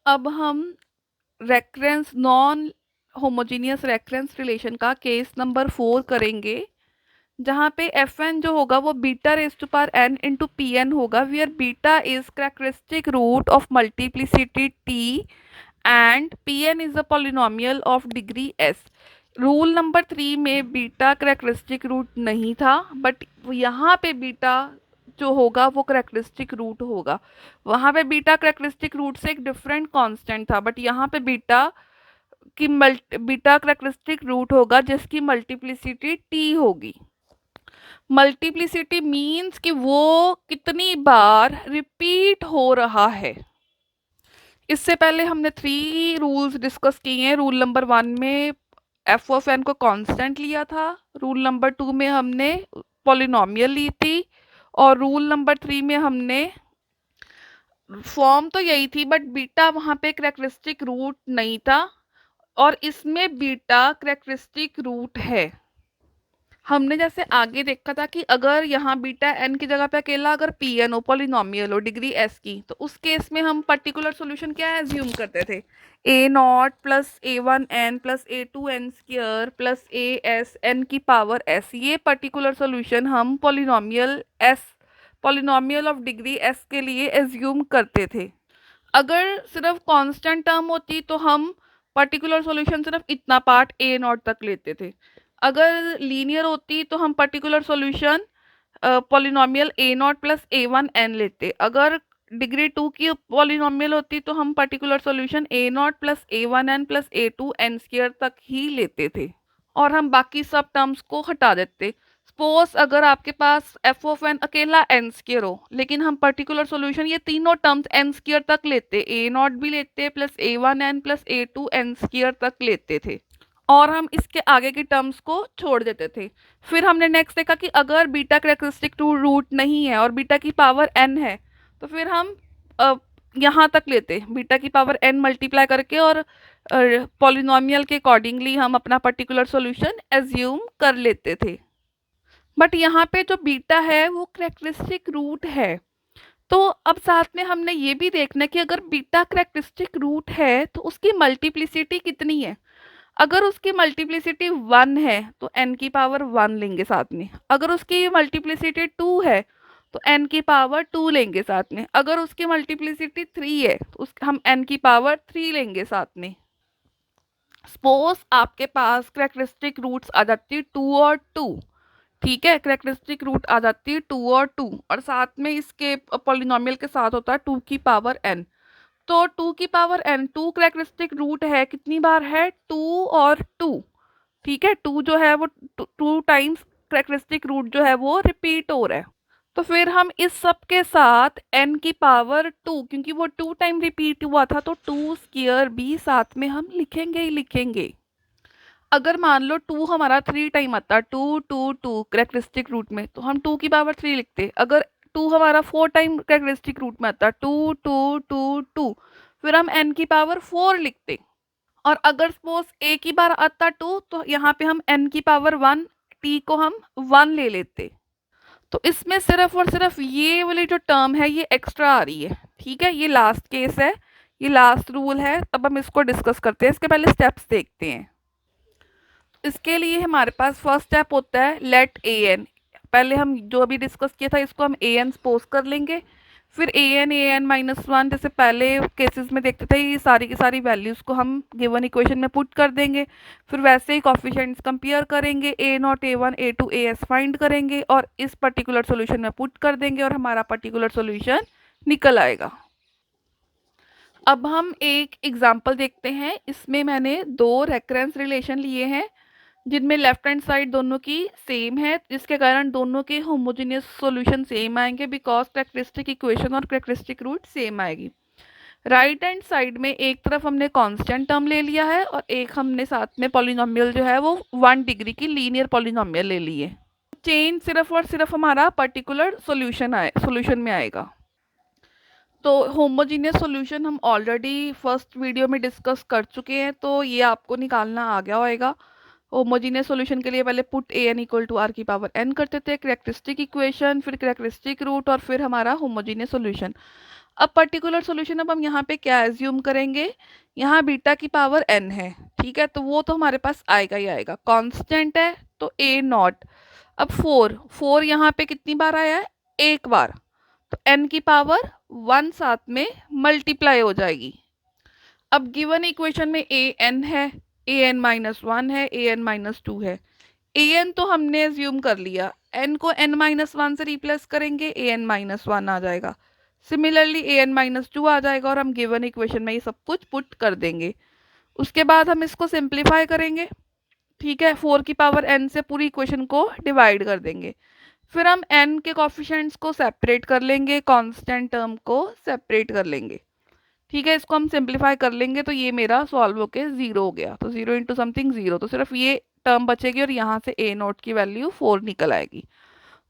अब हम recurrence non homogeneous recurrence relation का केस नंबर 4 करेंगे, जहाँ पे एफ एन जो होगा वो beta raise to power n into p n होगा, where beta is characteristic root of multiplicity t and p n is a polynomial of degree s. Rule number 3 में beta characteristic root नहीं था, but यहाँ पे beta जो होगा वो characteristic root होगा। वहाँ पे बीटा करेक्टरिस्टिक रूट से एक डिफरेंट कांस्टेंट था, बट यहाँ पे बीटा करेक्टरिस्टिक रूट होगा जिसकी मल्टीप्लिसिटी टी होगी। मल्टीप्लिसिटी मीन्स कि वो कितनी बार रिपीट हो रहा है। इससे पहले हमने 3 रूल्स डिस्कस किए हैं। रूल नंबर 1 में एफ ऑफ एन को कांस्टेंट लिया था, रूल नंबर 2 में हमने पॉलिनोमियल ली थी, और रूल नंबर 3 में हमने फॉर्म तो यही थी बट बीटा वहाँ पे करेक्टरिस्टिक रूट नहीं था, और इसमें बीटा करेक्टरिस्टिक रूट है। हमने जैसे आगे देखा था कि अगर यहाँ बीटा एन की जगह पे अकेला अगर पी एन हो, पॉलिनोमियल हो डिग्री एस की, तो उस केस में हम पर्टिकुलर सॉल्यूशन क्या एज्यूम करते थे, a naught plus a one n plus a two n square plus a s n की पावर एस। ये पर्टिकुलर सॉल्यूशन हम पॉलिनोमियल ऑफ डिग्री एस के लिए एज्यूम करते थे। अगर सिर्फ कांस्टेंट टर्म होती तो हम पर्टिकुलर सॉल्यूशन सिर्फ इतना पार्ट ए नॉट तक लेते थे। अगर लीनियर होती तो हम particular solution polynomial a naught plus a one n लेते। अगर डिग्री 2 की पॉलिनोमियल होती तो हम particular solution a naught plus a one n plus a two n square तक ही लेते थे, और हम बाकी सब टर्म्स को हटा देते। सपोज अगर आपके पास एफ ऑफ एन अकेला एन स्क्र हो, लेकिन हम पर्टिकुलर सॉल्यूशन ये तीनों टर्म्स एन स्क्र तक लेते, ए नॉट भी लेते plus a one n plus a two n square तक लेते थे, और हम इसके आगे की टर्म्स को छोड़ देते थे। फिर हमने नेक्स्ट देखा कि अगर बीटा करेक्टरिस्टिक टू रूट नहीं है और बीटा की पावर एन है, तो फिर हम यहाँ तक लेते, बीटा की पावर एन मल्टीप्लाई करके, और पॉलिनोमियल के अकॉर्डिंगली हम अपना पर्टिकुलर सॉल्यूशन एज्यूम कर लेते थे। बट यहाँ पे जो बीटा है वो करेक्टरिस्टिक रूट है। तो अब साथ में हमने ये भी देखना है कि अगर बीटा करेक्टरिस्टिक रूट है तो उसकी मल्टीप्लिसिटी कितनी है। अगर उसकी मल्टीप्लिसिटी 1 है तो n की पावर 1 लेंगे साथ में। अगर उसकी मल्टीप्लिसिटी 2 है तो n की पावर 2 लेंगे साथ में। अगर उसकी मल्टीप्लिसिटी 3 है तो हम n की पावर 3 लेंगे साथ में। सपोज आपके पास करेक्टरिस्टिक रूट्स आ जाती है 2 और 2, ठीक है, करेक्टरिस्टिक रूट आ जाती है 2 और 2, और साथ में इसके पॉलिनोमियल के साथ होता है 2 की पावर n। तो 2 की पावर n 2 करेक्टरिस्टिक रूट है, कितनी बार है 2 और 2, ठीक है, 2 जो है वो 2 टाइम्स करेक्टरिस्टिक रूट जो है वो रिपीट हो रहा है। तो फिर हम इस सब के साथ n की पावर 2, क्योंकि वो 2 टाइम रिपीट हुआ था तो 2 स्क्वायर भी साथ में हम लिखेंगे ही लिखेंगे। अगर मान लो 2 हमारा 3 टाइम आता, 2 2 2 करेक्टरिस्टिक रूट में, तो हम 2 की पावर 3 लिखते। अगर 2 हमारा 4 टाइम करेक्टरिस्टिक रूट में आता, 2 2 2 2, फिर हम n की पावर 4 लिखते। और अगर सपोज a की बार आता 2, तो यहाँ पे हम n की पावर 1, t को हम 1 ले लेते। तो इसमें सिर्फ और सिर्फ ये वाली जो टर्म है ये एक्स्ट्रा आ रही है, ठीक है, ये लास्ट केस है, ये लास्ट रूल है। अब हम इसको डिस्कस करते हैं, इसके पहले स्टेप्स देखते हैं। इसके लिए हमारे पास फर्स्ट स्टेप होता है लेट ए एन। पहले हम जो अभी डिस्कस किया था इसको हम ए एन सपोज कर लेंगे, फिर ए एन माइनस वन, जैसे पहले केसेस में देखते थे, ये सारी की सारी वैल्यूज़ को हम गिवन इक्वेशन में पुट कर देंगे। फिर वैसे ही कॉफिशेंट्स कंपेयर करेंगे, a naught a one a two a s find करेंगे और इस पर्टिकुलर सोल्यूशन में पुट कर देंगे और हमारा पर्टिकुलर सोल्यूशन निकल आएगा। अब हम एक एग्जाम्पल देखते हैं। इसमें मैंने 2 रेकरेंस रिलेशन लिए हैं जिनमें लेफ्ट हैंड साइड दोनों की सेम है, जिसके कारण दोनों के होमोजेनियस सॉल्यूशन सेम आएंगे, बिकॉज करेक्टरिस्टिक इक्वेशन और करेक्टरिस्टिक रूट सेम आएगी। राइट हैंड साइड में एक तरफ हमने कांस्टेंट टर्म ले लिया है और एक हमने साथ में पॉलिनोमियल जो है वो 1 डिग्री की लीनियर पॉलिनोमियल ले ली है। चेंज सिर्फ और सिर्फ हमारा पर्टिकुलर सॉल्यूशन में आएगा। तो होमोजीनियस सॉल्यूशन हम ऑलरेडी फर्स्ट वीडियो में डिस्कस कर चुके हैं, तो ये आपको निकालना आ गया होगा। होमोजीनियस सॉल्यूशन के लिए पहले put a n equal to r की पावर एन करते थे, करेक्टरिस्टिक इक्वेशन, फिर करेक्टरिस्टिक रूट और फिर हमारा होमोजीनियस सॉल्यूशन। अब पर्टिकुलर सॉल्यूशन अब हम यहाँ पे क्या एज्यूम करेंगे, यहाँ बीटा की पावर n है, ठीक है, तो वो तो हमारे पास आएगा ही आएगा, कांस्टेंट है तो a नॉट। अब 4 यहाँ पे कितनी बार आया है, एक बार, तो n की पावर 1 साथ में मल्टीप्लाई हो जाएगी। अब गिवन इक्वेशन में a n है, a n माइनस 1 है, a n माइनस 2 है, a n तो हमने एज्यूम कर लिया, n को n माइनस 1 से रिप्लेस करेंगे, a n माइनस 1 आ जाएगा, सिमिलरली a n माइनस 2 आ जाएगा, और हम गिवन इक्वेशन में ये सब कुछ पुट कर देंगे। उसके बाद हम इसको सिंप्लीफाई करेंगे, ठीक है, 4 की पावर n से पूरी इक्वेशन को डिवाइड कर देंगे। फिर हम n के कॉफिशिएंट्स को सेपरेट कर लेंगे, कांस्टेंट टर्म को सेपरेट कर लेंगे, ठीक है, इसको हम सिंप्लीफाई कर लेंगे, तो ये मेरा सॉल्व होके 0 हो गया, तो 0 इंटू समथिंग 0, तो सिर्फ ये टर्म बचेगी और यहाँ से a नॉट की वैल्यू 4 निकल आएगी।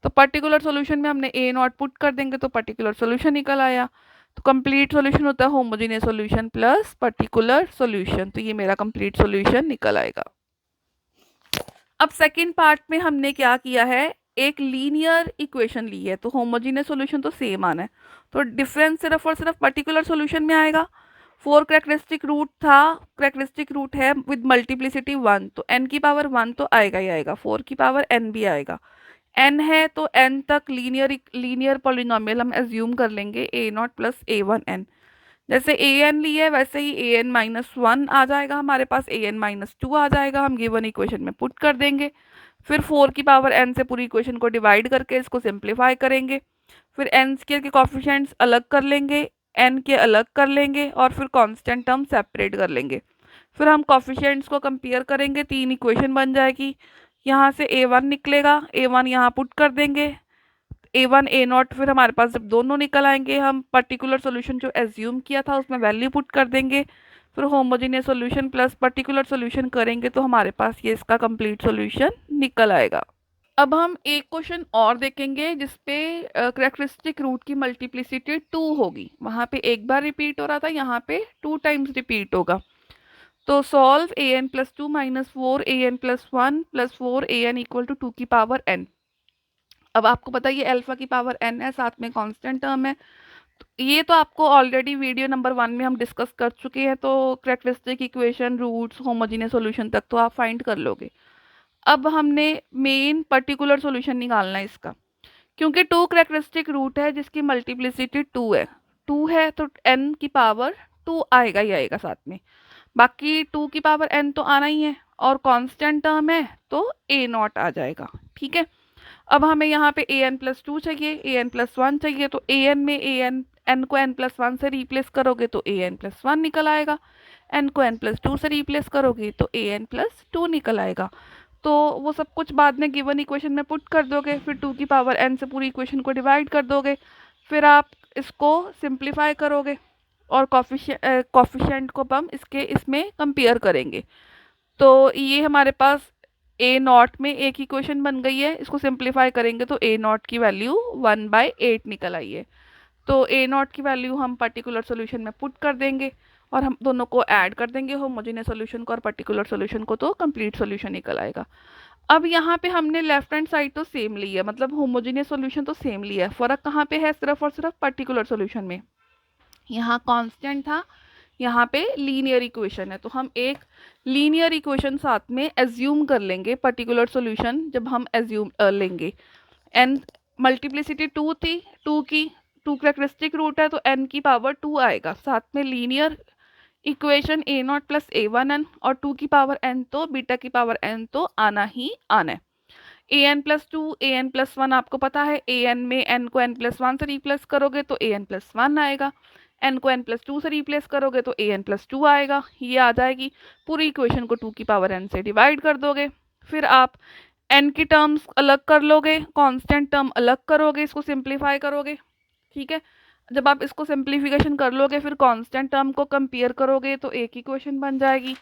तो पर्टिकुलर सॉल्यूशन में हमने a नॉट पुट कर देंगे तो पर्टिकुलर सॉल्यूशन निकल आया। तो कंप्लीट सॉल्यूशन होता है homogeneous solution plus particular solution, तो ये मेरा कंप्लीट सॉल्यूशन निकल आएगा। अब सेकंड पार्ट में हमने क्या किया है, एक लीनियर इक्वेशन ली है, तो होमोजेनियस सॉल्यूशन तो सेम आना है, तो डिफरेंस सिर्फ और सिर्फ पर्टिकुलर सॉल्यूशन में आएगा। 4 करेक्टरिस्टिक रूट था, करेक्टरिस्टिक रूट है विद मल्टीप्लिसिटी 1, तो n की पावर 1 तो आएगा ही आएगा, 4 की पावर n भी आएगा, n है तो n तक लीनियर पॉलिनोमियल हम एज्यूम कर लेंगे a नॉट प्लस a1n, जैसे a n लिया है वैसे ही a n माइनस 1 आ जाएगा हमारे पास, a n माइनस 2 आ जाएगा, हम गिवन इक्वेशन में पुट कर देंगे। फिर 4 की पावर n से पूरी इक्वेशन को डिवाइड करके इसको सिंप्लीफाई करेंगे, फिर n स्क्वायर के कॉफिशिएंट्स अलग कर लेंगे, n के अलग कर लेंगे, और फिर कांस्टेंट टर्म सेपरेट कर लेंगे। फिर हम कॉफिशिएंट्स को कंपेयर करेंगे, 3 इक्वेशन बन जाएगी, यहाँ से a1 निकलेगा, a1 यहाँ पुट कर देंगे, a1 a नॉट, फिर हमारे पास जब दोनों निकल आएंगे हम पर्टिकुलर सॉल्यूशन जो एज्यूम किया था उसमें वैल्यू पुट कर देंगे, फिर homogeneous solution plus particular solution करेंगे तो हमारे पास ये इसका कंप्लीट सॉल्यूशन निकल आएगा। अब हम एक क्वेश्चन और देखेंगे जिसपे करेक्टरिस्टिक रूट की मल्टीप्लिसिटी 2 होगी, वहाँ पे एक बार रिपीट हो रहा था, यहाँ पे 2 टाइम्स रिपीट होगा। तो solve an plus 2 minus 4 an plus 1 plus 4 an equal to 2 की पावर n। अब आपको पता है ये अल्फा की पावर n है, साथ में कांस्टेंट टर्म है, तो ये तो आपको ऑलरेडी वीडियो नंबर 1 में हम डिस्कस कर चुके हैं, तो characteristic equation, roots, homogeneous solution तक तो आप फाइंड कर लोगे। अब हमने मेन पर्टिकुलर सॉल्यूशन निकालना है इसका, क्योंकि 2 करेक्टरिस्टिक रूट है जिसकी मल्टीप्लिसिटी 2 है, 2 है तो n की पावर 2 आएगा ही आएगा साथ में, बाकी 2 की पावर n तो आना ही है, और कांस्टेंट टर्म है तो a नॉट आ जाएगा, ठीक है। अब हमें यहाँ पे an प्लस 2 चाहिए, an प्लस 1 चाहिए, तो an में n को n प्लस 1 से रिप्लेस करोगे तो an प्लस 1 निकल आएगा, n को n प्लस 2 से रिप्लेस करोगे तो an प्लस 2 निकल आएगा। तो वो सब कुछ बाद में गिवन इक्वेशन में पुट कर दोगे, फिर 2 की पावर n से पूरी इक्वेशन को डिवाइड कर दोगे, फिर आप इसको सिंप्लीफाई करोगे और कॉफिशिएंट को हम इसमें कंपेयर करेंगे, तो ये हमारे पास a नॉट में एक इक्वेशन बन गई है, इसको सिंप्लीफाई करेंगे तो a नॉट की वैल्यू 1/8 निकल आई है। तो a नॉट की वैल्यू हम पर्टिकुलर सॉल्यूशन में पुट कर देंगे और हम दोनों को ऐड कर देंगे, होमोजेनियस सॉल्यूशन को और पर्टिकुलर सॉल्यूशन को, तो कंप्लीट सॉल्यूशन निकल आएगा। अब यहाँ पे हमने लेफ्ट हैंड साइड तो सेम ली है, मतलब होमोजेनियस सॉल्यूशन तो सेम लिया है, फर्क कहाँ पे है, सिर्फ और सिर्फ पर्टिकुलर सॉल्यूशन में, यहाँ कांस्टेंट था, यहाँ पे लीनियर इक्वेशन है, तो हम एक लीनियर इक्वेशन साथ में एज्यूम कर लेंगे पर्टिकुलर सॉल्यूशन जब हम एज्यूम लेंगे। n मल्टीप्लिसिटी 2 थी, 2 करेक्टरिस्टिक रूट है तो n की पावर 2 आएगा, साथ में linear equation a naught plus a1n, और 2 की पावर n तो बीटा की पावर n तो आना ही आना है। an प्लस 2 an प्लस 1 आपको पता है, an में n को n प्लस 1 से रिप्लेस करोगे तो an प्लस 1 आएगा, n को n प्लस 2 से रिप्लेस करोगे तो an प्लस 2 आएगा, ये आ जाएगी, पूरी इक्वेशन को 2 की पावर n से डिवाइड कर दोगे, फिर आप n की टर्म्स अलग कर लोगे, कांस्टेंट टर्म अलग करोगे, इसको सिंप्लीफाई करोगे, ठीक है। जब आप इसको सिंप्लीफिकेशन कर लोगे फिर कांस्टेंट टर्म को कंपेयर करोगे तो एक इक्वेशन बन जाएगी,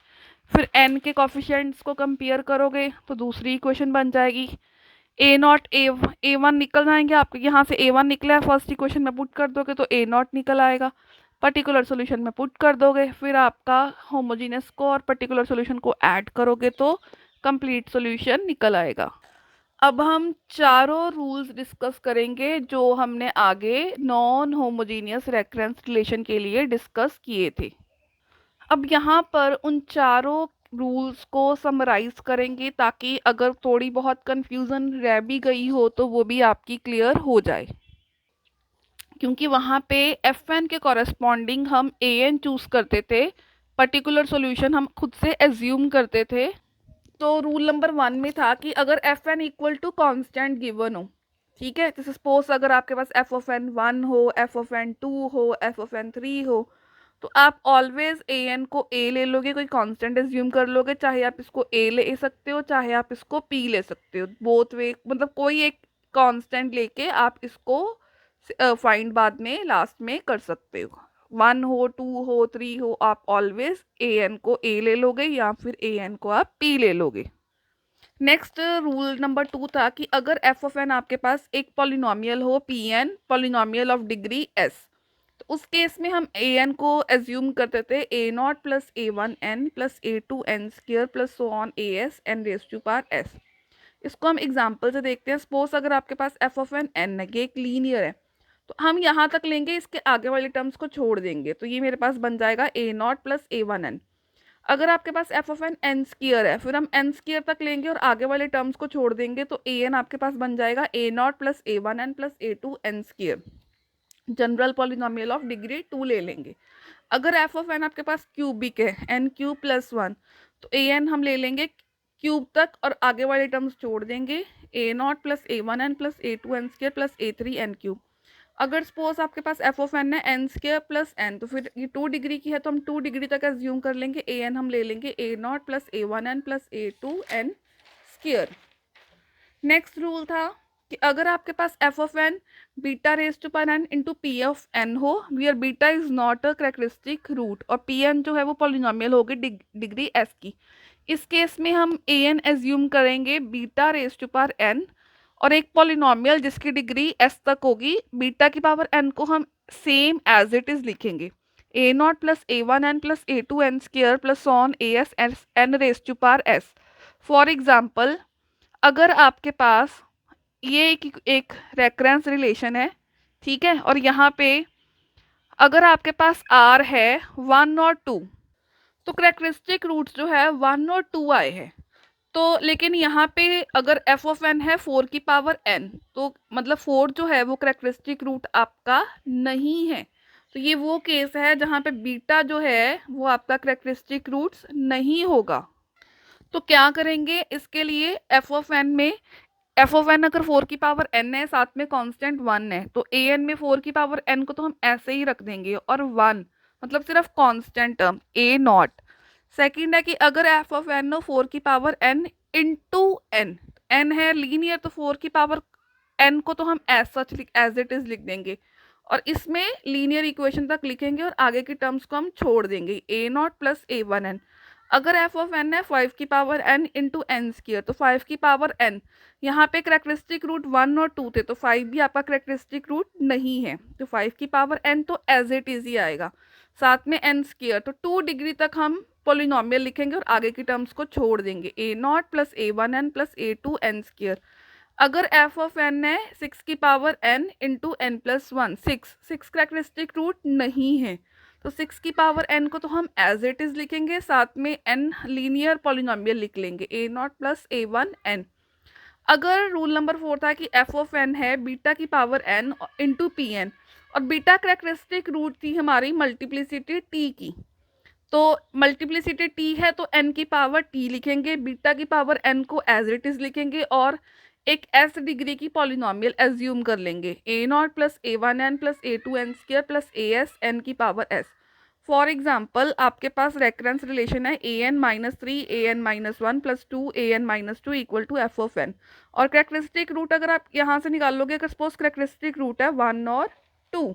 फिर n के कॉफिशिएंट्स को कंपेयर करोगे तो दूसरी इक्वेशन बन जाएगी, a नॉट a1 निकल जाएंगे आपके, यहाँ से a1 निकला है, फर्स्ट इक्वेशन में पुट कर दोगे तो a नॉट निकल आएगा, पर्टिकुलर सॉल्यूशन में पुट कर दोगे, फिर आपका होमोजेनियस को और पर्टिकुलर सॉल्यूशन को ऐड करोगे तो कंप्लीट सॉल्यूशन निकल आएगा। अब हम चारों रूल्स डिस्कस करेंगे जो हमने आगे नॉन होमोजीनियस रेकरेंस रिलेशन के लिए डिस्कस किए थे। अब यहाँ पर उन चारों रूल्स को समराइज करेंगे ताकि अगर थोड़ी बहुत कंफ्यूजन रह भी गई हो तो वो भी आपकी क्लियर हो जाए, क्योंकि वहाँ पे एफ एन के कॉरेस्पॉन्डिंग हम ए एन चूज करते थे, पर्टिकुलर सॉल्यूशन हम खुद से एज्यूम करते थे। तो रूल नंबर 1 में था कि अगर f n equal to constant given हो, ठीक है, जैसे सपोज अगर आपके पास एफ ऑफ एन 1 हो, एफ ऑफ एन 2 हो, एफ ऑफ एन 3 हो, तो आप ऑलवेज ए एन को ए ले लोगे, कोई कांस्टेंट एज्यूम कर लोगे, चाहे आप इसको ए ले सकते हो चाहे आप इसको पी ले सकते हो, बोथ वे, मतलब कोई एक कांस्टेंट लेके आप इसको फाइंड बाद में लास्ट में कर सकते हो। 1 हो, 2 हो, 3 हो, आप ऑलवेज ए एन को ए ले लोगे या फिर ए एन को आप पी ले लोगे। नेक्स्ट रूल नंबर 2 था कि अगर एफ ऑफ एन आपके पास एक पॉलिनोमियल हो, p n polynomial of degree s, तो उस केस में हम ए एन को एज्यूम करते थे a naught plus a one n plus a two n square plus so on a s n raise to power s. इसको हम example से देखते हैं। सपोज अगर आपके पास एफ ऑफ एन एन है, ये एक लीनियर है, तो हम यहाँ तक लेंगे, इसके आगे वाले टर्म्स को छोड़ देंगे, तो ये मेरे पास बन जाएगा a naught plus a one n. अगर आपके पास f of n n square है, फिर हम एन स्क्र तक लेंगे और आगे वाले टर्म्स को छोड़ देंगे, तो ए एन आपके पास बन जाएगा a naught plus a one n plus a two n square, general polynomial of degree 2 ले लेंगे। अगर एफ ऑफ एन आपके पास क्यूबिक है, एन क्यूब प्लस 1, तो ए एन हम ले लेंगे क्यूब तक और आगे वाले टर्म्स छोड़ देंगे, a naught plus a one n plus a two n square plus a three n cube. अगर सपोज आपके पास एफ ऑफ एन है एन स्क्र प्लस एन, तो फिर ये 2 डिग्री की है तो हम 2 डिग्री तक एज्यूम कर लेंगे, ए एन हम ले लेंगे a naught plus a one n plus a two n square. Next rule था कि अगर आपके पास f of n beta raise to power n into p of n हो, where beta is not a characteristic root, और p n जो है वो पॉलिनोमियल होगी डिग्री एस की, इस केस में हम ए एन एज्यूम करेंगे beta raise to power n और एक पॉलिनोमियल जिसकी डिग्री एस तक होगी। बीटा की पावर एन को हम सेम एज इट इज लिखेंगे, a naught plus a one n plus a two n square plus on a s n raise to power s. For example, अगर आपके पास ये एक रेकरेंस रिलेशन है, ठीक है, और यहाँ पे अगर आपके पास आर है 1 और 2, तो करेक्टरिस्टिक रूट्स जो है 1 और 2 आए हैं, तो लेकिन यहाँ पे अगर एफ ऑफ एन है 4 की पावर एन, तो मतलब 4 जो है वो करेक्टरिस्टिक रूट आपका नहीं है, तो ये वो केस है जहाँ पे बीटा जो है वो आपका करेक्टरिस्टिक रूट्स नहीं होगा। तो क्या करेंगे इसके लिए, एफ ऑफ एन में एफ ऑफ एन अगर 4 की पावर एन है, साथ में कांस्टेंट 1 है, तो ए एन में 4 की पावर एन को तो हम ऐसे ही रख देंगे और 1 मतलब सिर्फ constant term a naught. Second है कि अगर एफ ऑफ एन हो 4 की power n into n, n है लीनियर, तो 4 की पावर एन को तो हम as such as it is लिख देंगे और इसमें लीनियर इक्वेशन तक लिखेंगे और आगे की टर्म्स को हम छोड़ देंगे, a naught plus a one n. अगर एफ ऑफ एन है 5 की power n into n square, तो 5 की पावर एन, यहाँ पे करेक्टरिस्टिक रूट 1 और 2 थे, तो 5 भी आपका करेक्टरिस्टिक रूट नहीं है, तो 5 की पावर एन तो एज इट इज ही आएगा, साथ में एन स्क्र, तो 2 डिग्री तक हम पोलिनोमियल लिखेंगे और आगे की टर्म्स को छोड़ देंगे, a naught plus a one n plus a two n square. अगर एफ ऑफ एन है 6 की power n into n plus one, 6 characteristic root नहीं है, तो 6 की पावर n को तो हम एज इट इज लिखेंगे, साथ में n लीनियर पॉलिनोमियल लिख लेंगे, a naught plus a one n. अगर रूल नंबर 4 था कि f ऑफ n है बीटा की power n into p n, और बीटा करेक्टरिस्टिक रूट थी हमारी मल्टीप्लिसिटी t की, तो मल्टीप्लिसिटी t है तो n की पावर t लिखेंगे, बीटा की पावर n को एज इट इज लिखेंगे और एक s डिग्री की पॉलिनोमियल एज्यूम कर लेंगे, a naught plus a one n plus a two n square plus a s n की पावर s। फॉर एग्जाम्पल, आपके पास रेकरेंस रिलेशन है a n minus three a n minus one plus two a n minus two equal to f of n, और characteristic root अगर आप यहाँ से निकाल लोगे, अगर सपोज करेक्टरिस्टिक रूट है 1 और 2,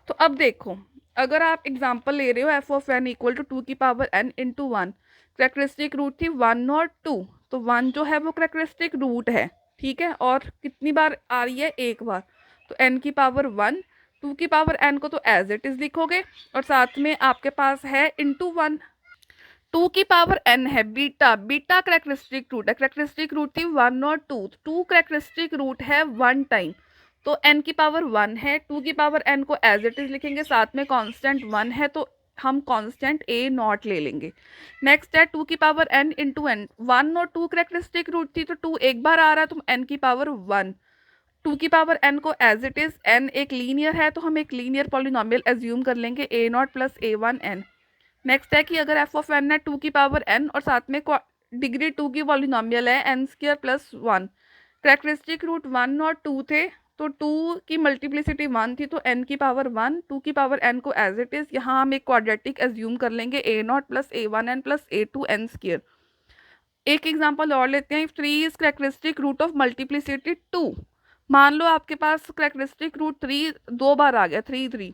तो अब देखो अगर आप एग्जाम्पल ले रहे हो f of n equal to 2 की power n into one, characteristic root थी 1 और 2, तो 1 जो है वो करेक्टरिस्टिक रूट है, ठीक है, और कितनी बार आ रही है, एक बार, तो n की पावर 1, 2 की पावर n को तो एज इट इज लिखोगे और साथ में आपके पास है इंटू 1। टू की पावर एन है, बीटा बीटा करेक्टरिस्टिक रूट है, करेक्टरिस्टिक रूट थी 1 और 2, 2 करेक्टरिस्टिक रूट है 1 टाइम, तो n की पावर 1 है, 2 की पावर n को एज इट इज लिखेंगे, साथ में कांस्टेंट 1 है तो हम कांस्टेंट a नॉट ले लेंगे। नेक्स्ट है 2 की पावर n इंटू एन, 1 और 2 करेक्टरिस्टिक रूट थी तो 2 एक बार आ रहा है तो n की पावर 1, 2 की पावर n को एज इट इज, n एक लीनियर है तो हम एक लीनियर पॉलिनोमियल एज्यूम कर लेंगे a naught plus a1n। Next है कि अगर एफ ऑफ एन है 2 की पावर n और साथ में डिग्री 2 की पॉलिनोमियल है n square plus 1, characteristic root 1 और 2 थे तो 2 की मल्टीप्लिसिटी 1 थी तो n की पावर 1, 2 की पावर n को एज इट इज, यहाँ हम एक क्वाड्रेटिक एज्यूम कर लेंगे a naught plus a1n plus a2n square. एक एग्जांपल और लेते हैं, 3 is characteristic root of multiplicity 2, मान लो आपके पास करेक्टरिस्टिक रूट 3 दो बार आ गया 3 3,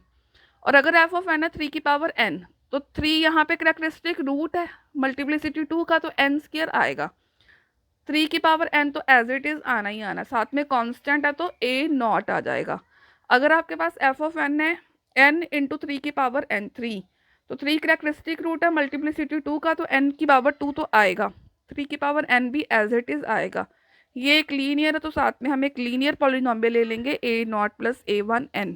और अगर एफ ऑफ एन है 3 की पावर n तो 3 यहाँ पे करेक्टरिस्टिक रूट है मल्टीप्लिसिटी 2 का तो n स्क्वायर आएगा, 3 की पावर n तो एज इट इज आना ही आना, साथ में कांस्टेंट है तो a नॉट आ जाएगा। अगर आपके पास एफ ऑफ एन है n इंटू 3 की पावर n 3, तो 3 करेक्टरिस्टिक रूट है मल्टीप्लिसिटी 2 का तो n की पावर 2 तो आएगा, 3 की पावर n भी एज इट इज आएगा। ये एक लीनियर है तो साथ में हम एक लीनियर पॉलिनोमियल ले लेंगे a नॉट प्लस a1n।